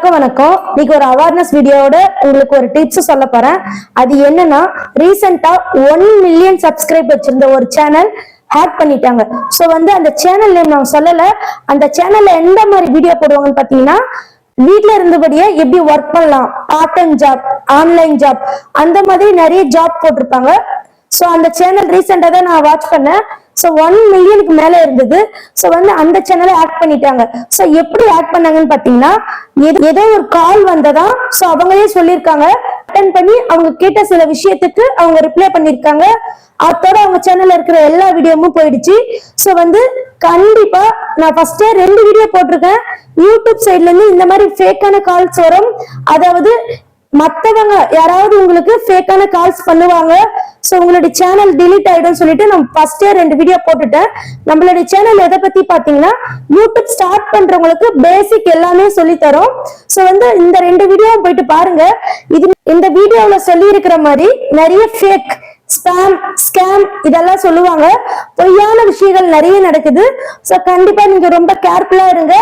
எல்லாருக்கும் வணக்கம். இன்னைக்கு ஒரு அவேர்னஸ் வீடியோவோட உங்களுக்கு ஒரு டிப்ஸ் சொல்ல போறேன். அது என்னன்னா, ரீசெண்டா 1 மில்லியன் சப்ஸ்கிரைப் வச்சிருந்த ஒரு சேனல் ஹேக் பண்ணிட்டாங்க. சோ அந்த சேனல் நேம் நான் சொல்லல. அந்த சேனல்ல எந்த மாதிரி வீடியோ போடுவாங்கன்னு பாத்தீங்கன்னா, வீட்ல இருந்தபடியே எப்படி ஒர்க் பண்ணலாம், part time job, online job, அந்த மாதிரி நிறைய ஜாப் போட்டிருப்பாங்க. சோ அந்த சேனல் ரீசெண்டா தான் நான் வாட்ச் பண்ணேன். சோ 1 மில்லியனுக்கு மேல இருந்தது. சோ அந்த சேனலை ஆட் பண்ணிட்டாங்க. சோ எப்படி ஆட் பண்ணாங்கன்னு பாத்தீங்கன்னா, ஏதோ ஒரு கால் வந்ததா. சோ அவங்களே சொல்லியிருக்காங்க, அட்டென்ட் பண்ணி அவங்க கேட்ட சில விஷயத்துக்கு அவங்க ரிப்ளை பண்ணிருக்காங்க. அதோட அவங்க சேனல்ல இருக்கிற எல்லா வீடியோவும் போயிடுச்சு. சோ கண்டிப்பா நான் ஃபர்ஸ்டே 2 வீடியோ போட்டிருக்கேன். யூடியூப் சைட்ல இருந்து இந்த மாதிரி ஃபேக்கான கால்ஸ் வரும். அதாவது மத்தவங்க யாராவது உங்களுக்கு ஃபேக்கான கால்ஸ் பண்ணுவாங்க. சோ உங்களுடைய சேனல் டிலீட் ஆயிடும் சொல்லிட்டு நான் ஃபர்ஸ்டே 2 வீடியோ போட்டுட்டேன். நம்மளுடைய சேனல் எதை பத்தி பாத்தீங்கன்னா, யூடியூப் ஸ்டார்ட் பண்றவங்களுக்கு பேசிக் எல்லாமே சொல்லி தரும். சோ இந்த 2 வீடியோ போயிட்டு பாருங்க. இந்த வீடியோல சொல்லி இருக்கிற மாதிரி நிறைய ஃபேக், ஸ்பேம், ஸ்கேம் இதெல்லாம் சொல்லுவாங்க. பொய்யான விஷயங்கள் நிறைய நடக்குது. சோ கண்டிப்பா நீங்க ரொம்ப கேர்ஃபுல்லா இருங்க.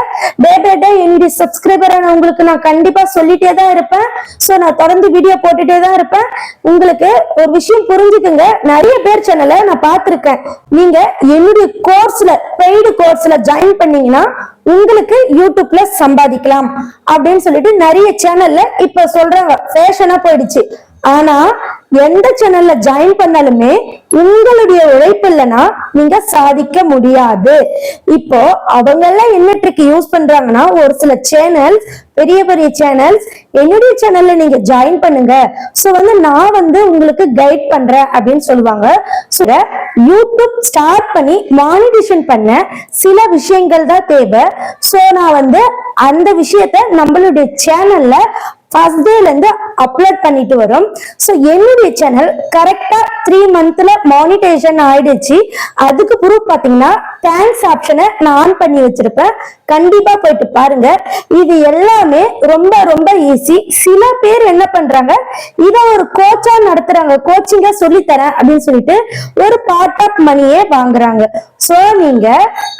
டே பை டே என்னுடைய சப்ஸ்கிரைபரான உங்களுக்கு நான் கண்டிப்பா சொல்லிட்டே தான் இருப்பேன். சோ நான் தொடர்ந்து வீடியோ போட்டுட்டே தான் இருப்பேன். உங்களுக்கு ஒரு விஷயம் புரிஞ்சுக்குங்க, நிறைய பேர் சேனலை நான் பார்த்திருக்கேன். நீங்க என்னுடைய கோர்ஸ்ல, பெய்டு கோர்ஸ்ல ஜாயின் பண்ணீங்கன்னா உங்களுக்கு யூடியூப்ல சம்பாதிக்கலாம் அப்படின்னு சொல்லிட்டு நிறைய சேனல்ல இப்ப சொல்றாங்க. ஃபேஷனா போயிடுச்சு. ஆனா எந்த சேனல்ல ஜாயின் பண்ணாலுமே உங்களுடைய உழைப்பு இல்லைன்னா நீங்க சாதிக்க முடியாது. இப்போ அவங்க எல்லாம் என்ன ட்ரிக் யூஸ் பண்றாங்கன்னா, ஒரு சில சேனல்ஸ், பெரிய பெரிய சேனல்ஸ், என்னுடைய சேனல்ல நீங்க ஜாயின் பண்ணுங்க, சோ நான் உங்களுக்கு கைட் பண்றேன் அப்படின்னு சொல்லுவாங்க. யூடியூப் ஸ்டார்ட் பண்ணி மானிட்டேஷன் பண்ண சில விஷயங்கள் தான் தேவை. சோ நான் அந்த விஷயத்த நம்மளுடைய சேனல்ல ஃபர்ஸ்ட் டேல இருந்து அப்லோட் பண்ணிட்டு வரும். சோ என்னுடைய சேனல் கரெக்டா 3 மந்த்ல மானிட்டேஷன் ஆயிடுச்சு. அதுக்கு ப்ரூஃப் பாத்தீங்கன்னா, தேங்க்ஸ் ஆப்ஷனை நான் ஆன் பண்ணி வச்சிருப்பேன். கண்டிப்பா போயிட்டு பாருங்க. இது எல்லாமே ரொம்ப ரொம்ப ஈஸி. சில பேர் என்ன பண்றாங்க, இத ஒரு கோச்சா நடத்துறாங்க, கோச்சிங்கா சொல்லி தரேன் அப்படின்னு சொல்லிட்டு ஒரு பார்ட் ஆஃப் மணியே வாங்குறாங்க. சோ நீங்க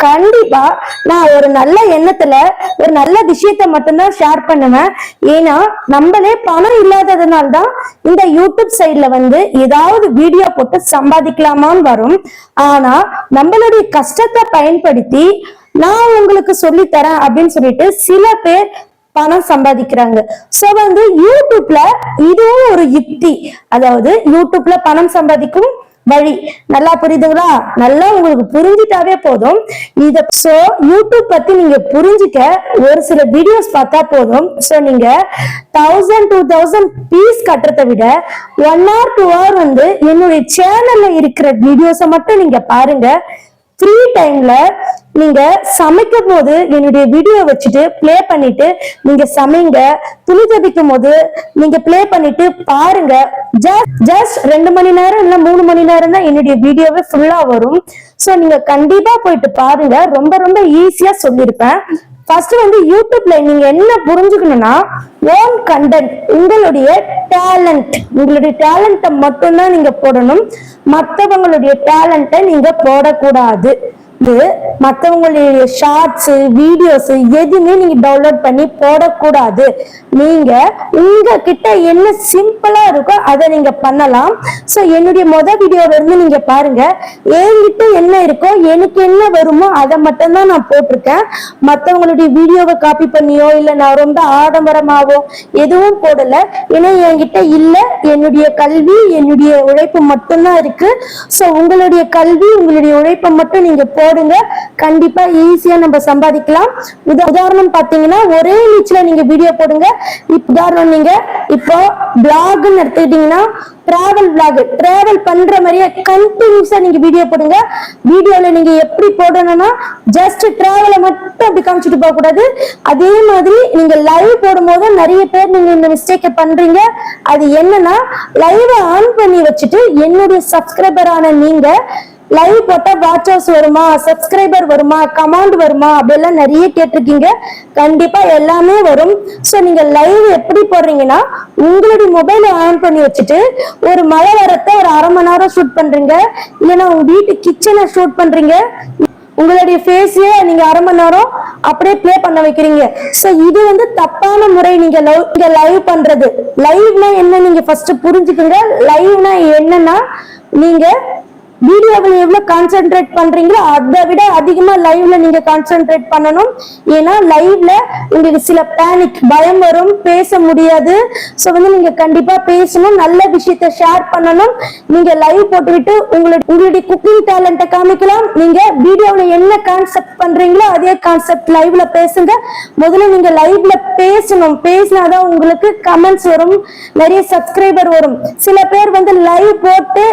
கண்டிப்பா, நான் ஒரு நல்ல எண்ணத்துல ஒரு நல்ல விஷயத்த மட்டும்தான் ஷேர் பண்ணுவேன். ஏன்னா நம்மளே பணம் இல்லாததுனால்தான் இந்த யூடியூப் சைட்ல ஏதாவது வீடியோ போட்டு சம்பாதிக்கலாமான்னு வரும். ஆனா நம்மளுடைய கஷ்டத்தை பயன்படுத்தி நான் உங்களுக்கு சொல்லி தரேன் அப்படின்னு சொல்லிட்டு சில பேர் பணம் சம்பாதிக்கிறாங்க. சோ யூடியூப்ல இதுவும் ஒரு யுக்தி. அதாவது யூடியூப்ல பணம் சம்பாதிக்கும் வழி நல்லா புரியுதுங்களா? நல்லா உங்களுக்கு புரிஞ்சிட்டாவே போதும். சோ யூடியூப் பத்தி நீங்க புரிஞ்சுக்க ஒரு சில வீடியோஸ் பார்த்தா போதும். சோ நீங்க 1000-2000 பீஸ் கட்டுறதை விட 1 or 2 hour என்னுடைய சேனல்ல இருக்கிற வீடியோஸை மட்டும் நீங்க பாருங்க. ஃப்ரீ டைம்ல நீங்க சமைக்கும் போது என்னுடைய வீடியோ வச்சுட்டு பிளே பண்ணிட்டு நீங்க சமைங்க. துணி துவைக்கும் போது நீங்க பிளே பண்ணிட்டு பாருங்க. ஜஸ்ட் 2 மணி நேரம் இல்ல 3 மணி நேரம் தான் என்னுடைய வீடியோவே ஃபுல்லா வரும். சோ நீங்க கண்டிப்பா போயிட்டு பாருங்க. ரொம்ப ரொம்ப ஈஸியா சொல்லியிருப்பேன். ஃபர்ஸ்ட் யூடியூப்ல நீங்க என்ன புரிஞ்சுக்கணும்னா, ஓன் கண்டென்ட், உங்களுடைய டேலண்ட்டை மட்டும்தான் நீங்க போடணும். மற்றவங்களுடைய டேலண்ட்டை நீங்க போடக்கூடாது. மற்றவங்களுடைய ஷார்ட்ஸ், வீடியோஸ் எதுவுமே நீங்க டவுன்லோட் பண்ணி போடக்கூடாது. நீங்க உங்ககிட்ட என்ன சிம்பிளா இருக்கோ அதை நீங்க பண்ணலாம். சோ என்னுடைய வீடியோல இருந்து நீங்க பாருங்க. என்கிட்ட என்ன இருக்கோ, எனக்கு என்ன வருமோ அதை மட்டும் தான் நான் போட்டிருக்கேன். மற்றவங்களுடைய வீடியோவை காப்பி பண்ணியோ இல்ல நான் ரொம்ப ஆடம்பரமாவோ எதுவும் போடல. ஏன்னா என்கிட்ட இல்ல. என்னுடைய கல்வி, என்னுடைய உழைப்பு மட்டும்தான் இருக்கு. சோ உங்களுடைய கல்வி, உங்களுடைய உழைப்பை மட்டும் நீங்க போடுங்க. கண்டிப்பா ஈஸியா நம்ம சம்பாதிக்கலாம். உதாரணம் பாத்தீங்கன்னா, ஒரே நீச்சில நீங்க வீடியோ போடுங்க. உதாரணம், நீங்க இப்போ பிளாக்னு எடுத்துக்கிட்டீங்கன்னா, டிராவல் பண்ற மாதிரியே கண்டினியூஸா நீங்க வீடியோ போடுங்க. வீடியோல நீங்க எப்படி போடணும்னா, ஜஸ்ட் டிராவலை மட்டும் அப்படி காமிச்சிட்டு போக கூடாது. அதே மாதிரி நீங்க லைவ் போடும்போது நிறைய பேர் நீங்க இந்த மிஸ்டேக்கை பண்றீங்க. அது என்னன்னா, லைவ் ஆன் பண்ணி வச்சுட்டு என்னுடைய சப்ஸ்கிரைபரான நீங்க லைவ் போட்டா வாட்ச் ஹவர்ஸ் வருமா, சப்ஸ்கிரைபர் வருமா, கமாண்ட் வருமா அப்படியெல்லாம் நிறைய கேட்டிருக்கீங்க. கண்டிப்பா எல்லாமே வரும். சோ நீங்க லைவ் எப்படி போடுறீங்கன்னா, உங்களுடைய மொபைலை ஆன் பண்ணி வச்சுட்டு ஒரு மழை வரத்தை ஒரு 1/2 மணி நேரம் ஷூட் பண்றீங்க, இல்லைன்னா உங்க வீட்டு கிச்சனை ஷூட் பண்றீங்க. உங்களுடைய ஃபேஸையே நீங்க 1/2 மணி நேரம் அப்படியே ப்ளே பண்ண வைக்கிறீங்க. சோ இது வந்து தப்பான முறை. நீங்க லைவ் பண்றது. லைவ்னா என்ன நீங்க ஃபர்ஸ்ட் புரிஞ்சுக்குங்க. லைவ்னா என்னன்னா நீங்க வீடியோவில் எவ்வளவு கான்சென்ட்ரேட் பண்றீங்களோ அதை விட அதிகமா லைவ்ல நீங்க கான்சென்ட்ரேட் பண்ணணும். ஏன்னா லைவ்ல உங்களுக்கு சில பேனிக் பயம் வரும், பேச முடியாது. சோ வந்து நீங்க கண்டிப்பா பேசணும், நல்ல விஷயத்த ஷேர் பண்ணணும். நீங்க லைவ் போட்டுவிட்டு உங்களுடைய குக்கிங் டேலண்ட்டை காமிக்கலாம். நீங்க வீடியோல என்ன கான்செப்ட் பண்றீங்களோ அதே கான்செப்ட் லைவ்ல பேசுங்க. முதல்ல நீங்க லைவ்ல பேசணும். பேசினாதான் உங்களுக்கு கமெண்ட்ஸ் வரும், நிறைய சப்ஸ்கிரைபர் வரும். சில பேர் வந்து லைவ் போட்டு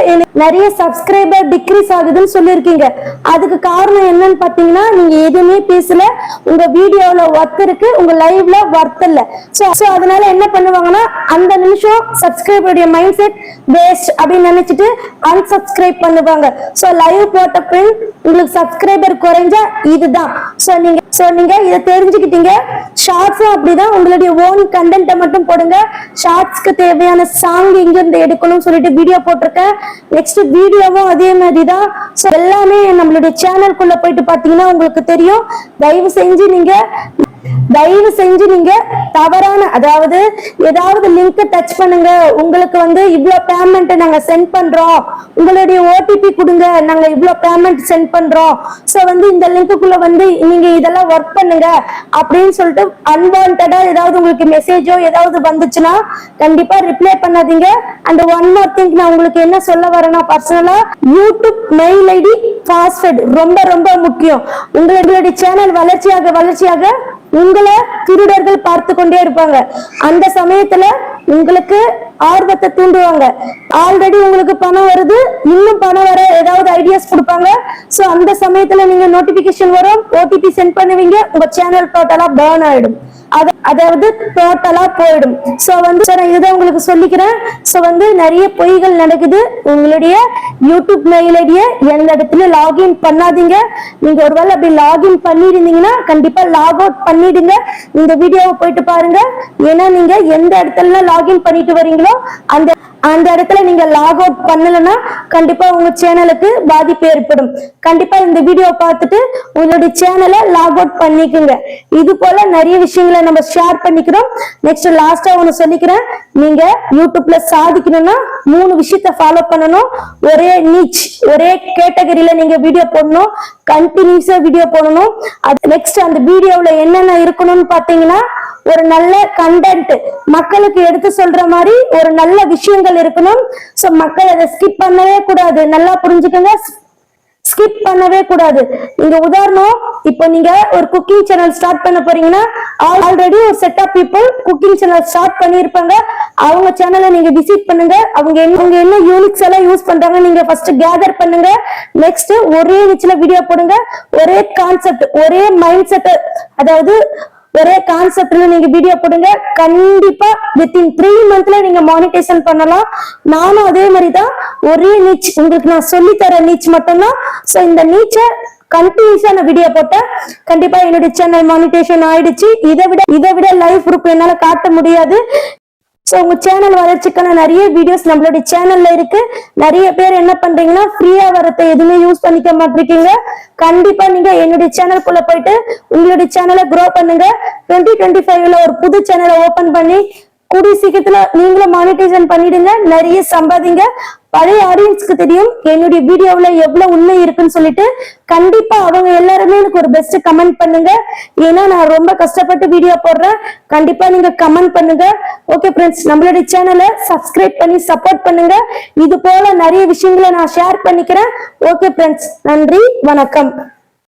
நிறைய சப்ஸ்கிரைபர் டிக்ரீஸ் ஆகுதுன்னு சொல்லிருக்கீங்க. அதுக்கு காரணம் என்னன்னு பாத்தீங்கன்னா நீங்க எதுவுமே பேசல, உங்க வீடியோல ஒர்த் இருக்கு, உங்க லைவ்ல ஒர்த் இல்ல. சோ அதனால என்ன பண்ணுவாங்கன்னா அந்த நிமிஷம் சப்ஸ்கிரைபருடைய மைண்ட் செட் வேஸ்ட் அப்படின்னு நினைச்சிட்டு அன்சப்ஸ்கிரைப் பண்ணுவாங்க. சோ லைவ் போட்ட பின் உங்களுக்கு சப்ஸ்கிரைபர் குறைஞ்சா இதுதான். சோ நீங்க இதை தெரிஞ்சுக்கிட்டீங்க. ஷார்ட்ஸும் அப்படிதான், உங்களுடைய ஓன் கண்டென்ட்டை மட்டும் போடுங்க. ஷார்ட்ஸ்க்கு தேவையான சாங் எங்க இருந்து எடுக்கணும்னு சொல்லிட்டு வீடியோ போட்டிருக்கேன். நெக்ஸ்ட் வீடியோவும் அதே மாதிரிதான். சோ எல்லாமே நம்மளுடைய சேனலுக்குள்ள போயிட்டு பாத்தீங்கன்னா உங்களுக்கு தெரியும். தயவு செஞ்சு நீங்க தவறான அதாவது ஏதாவது லிங்க் டச் பண்ணுங்க. உங்களுக்கு வந்து இவ்வளவு பேமெண்ட் நாங்க சென்ட் பண்றோம், உங்களுடைய ஓடிபி கொடுங்க, நாங்க இவ்வளவு பேமெண்ட் சென்ட் பண்றோம், சோ வந்து இந்த லிங்க்குள்ள வந்து நீங்க இதெல்லாம் ஒர்க் பண்ணுங்க அப்படின்னு சொல்லிட்டு அன்வான்டா ஏதாவது உங்களுக்கு மெசேஜோ ஏதாவது வந்துச்சுன்னா கண்டிப்பா ரிப்ளை பண்ணாதீங்க. அண்ட் ஒன் மோர் திங், நான் உங்களுக்கு என்ன சொல்ல வரேன்னா பர்சனலா யூடியூப் மெயில் ஐடி பாஸ்வேர்ட் ரொம்ப ரொம்ப முக்கியம். உங்களுடைய சேனல் வளர்ச்சியாக உங்களை திருடர்கள் பார்த்து கொண்டே இருப்பாங்க. அந்த சமயத்துல உங்களுக்கு ஆர்வத்தை தூண்டுவாங்க. ஆல்ரெடி உங்களுக்கு பணம் வருது, இன்னும் பணம் வர ஏதாவது ஐடியாஸ் கொடுப்பாங்க. சோ அந்த சமயத்துல நீங்க நோட்டிபிகேஷன் வரும், ஓடிபி சென்ட் பண்ணுவீங்க, உங்க சேனல் டோட்டலா பர்ன் ஆயிடும், அதாவது டோட்டலா போயிடும். சோ வந்து இதுதான் உங்களுக்கு சொல்லிக்கிறேன். சோ வந்து நிறைய பொய்கள் நடக்குது. உங்களுடைய யூடியூப் மெயில் ஐடிய எந்த இடத்துல லாகின் பண்ணாதீங்க. நீங்க ஒருவேளை அப்படி லாகின் பண்ணிருந்தீங்கன்னா கண்டிப்பா லாக் அவுட் பண்ணிடுங்க. இந்த வீடியோவை போயிட்டு பாருங்க. ஏன்னா நீங்க எந்த இடத்துல லாகின் பண்ணிட்டு வரீங்களோ அந்த இடத்துல நீங்க லாக் அவுட் பண்ணலன்னா கண்டிப்பா உங்க சேனலுக்கு பாதிப்பு ஏற்படும். கண்டிப்பா இந்த வீடியோ பார்த்துட்டு உங்களுடைய சேனலை லாக் அவுட் பண்ணிக்கோங்க. இது போல நிறைய விஷயங்களை நம்ம ஷேர் பண்ணிக்கிறோம். நெக்ஸ்ட் லாஸ்டா ஒன்னு சொல்லிக்கிறேன். நீங்க யூடியூப்ல சாதிக்கணும்னா 3 விஷயத்த ஃபாலோ பண்ணணும். ஒரே நீச், ஒரே கேட்டகரியில நீங்க வீடியோ போடணும், கண்டினியூஸா வீடியோ போடணும். நெக்ஸ்ட் அந்த வீடியோல என்னென்ன இருக்கணும்னு பாத்தீங்கன்னா ஒரு நல்ல கண்டென்ட், மக்களுக்கு எடுத்து சொல்ற மாதிரி ஒரு நல்ல விஷயங்கள் இருக்கணும். சோ மக்கள் அதை ஸ்கிப் பண்ணவே கூடாது. நல்லா புரிஞ்சுக்கோங்க, ஸ்கிப் பண்ணவே கூடாது. நீங்க உதாரணம், இப்போ நீங்க ஒரு குக்கிங் சேனல் ஸ்டார்ட் பண்ண போறீங்கன்னா ஆல்ரெடி ஒரு set of people cooking channel start பண்ணிருப்பாங்க. அவங்க சேனலை நீங்க விசிட் பண்ணுங்க. அவங்க என்ன யூனிக்ஸ் எல்லாம் யூஸ் பண்றாங்க நீங்க ஃபர்ஸ்ட் கேதர் பண்ணுங்க. நெக்ஸ்ட் ஒரே நிச்சில வீடியோ போடுங்க. ஒரே கான்செப்ட், ஒரே மைண்ட் செட், அதாவது ஒரே கான்செப்ட்ல நீங்க வீடியோ போடுங்க. கண்டிப்பா வித்தின் 3 மந்த்ல நீங்க மானிட்டைசேஷன் பண்ணலாம். நானும் அதே மாதிரிதான் ஒரே நீச் உங்களுக்கு நான் சொல்லி தர நீச் மட்டும்தான். சோ இந்த நீச்சை கண்டினியூஸா நான் வீடியோ போட்டேன். கண்டிப்பா என்னுடைய சேனல் மானிட்டைசேஷன் ஆயிடுச்சு. இதை விட லைவ் ப்ரூஃப் என்னால காட்ட முடியாது. சோ உங்க சேனல் வளர்ச்சிக்கான நிறைய வீடியோஸ் நம்மளுடைய சேனல்ல இருக்கு. நிறைய பேர் என்ன பண்றீங்கன்னா ஃப்ரீயா வரத்தை எதுவுமே யூஸ் பண்ணிக்க மாட்டீங்க. கண்டிப்பா நீங்க என்னுடைய சேனலுக்குள்ள போயிட்டு உங்களுடைய சேனலை க்ரோ பண்ணுங்க. 2025ல ஒரு புது சேனலை ஓபன் பண்ணி கூடிய சீக்கிரத்துல நீங்களும் மானிட்டைசேஷன் பண்ணிடுங்க, நிறைய சம்பாதிங்க. பழைய ஆடியன்ஸ்க்கு தெரியும் என்னுடைய வீடியோவுல எவ்வளவு உண்மை இருக்குன்னு சொல்லிட்டு. கண்டிப்பா அவங்க எல்லாருமே எனக்கு ஒரு பெஸ்ட் கமெண்ட் பண்ணுங்க. ஏன்னா நான் ரொம்ப கஷ்டப்பட்டு வீடியோ போடுறேன். கண்டிப்பா நீங்க கமெண்ட் பண்ணுங்க. ஓகே ஃப்ரெண்ட்ஸ், நம்மளுடைய சேனலை சப்ஸ்கிரைப் பண்ணி சப்போர்ட் பண்ணுங்க. இது போல நிறைய விஷயங்களை நான் ஷேர் பண்ணிக்கிறேன். ஓகே ஃப்ரெண்ட்ஸ், நன்றி, வணக்கம்.